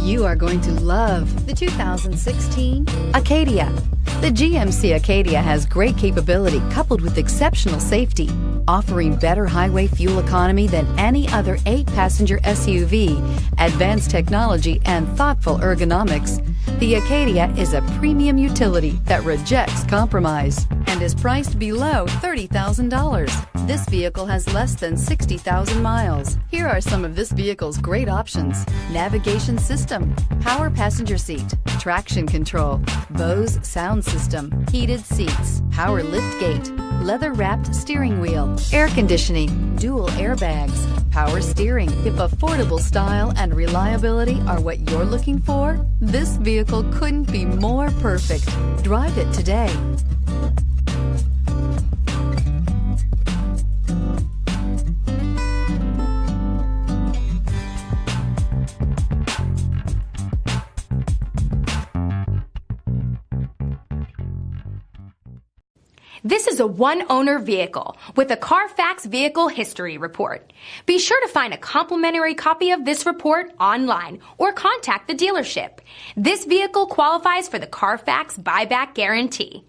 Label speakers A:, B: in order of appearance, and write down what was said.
A: You are going to love the 2016 Acadia. The GMC Acadia has great capability coupled with exceptional safety, offering better highway fuel economy than any other 8-passenger SUV, advanced technology, and thoughtful ergonomics. The Acadia is a premium utility that rejects compromise and is priced below $30,000. This vehicle has less than 60,000 miles. Here are some of this vehicle's great options: navigation system, power passenger seat, traction control, Bose sound system, heated seats, power lift gate, leather-wrapped steering wheel, air conditioning, dual airbags, power steering. If affordable style and reliability are what you're looking for, this vehicle couldn't be more perfect. Drive it today.
B: This is a one-owner vehicle with a Carfax Vehicle History Report. Be sure to find a complimentary copy of this report online or contact the dealership. This vehicle qualifies for the Carfax Buyback Guarantee.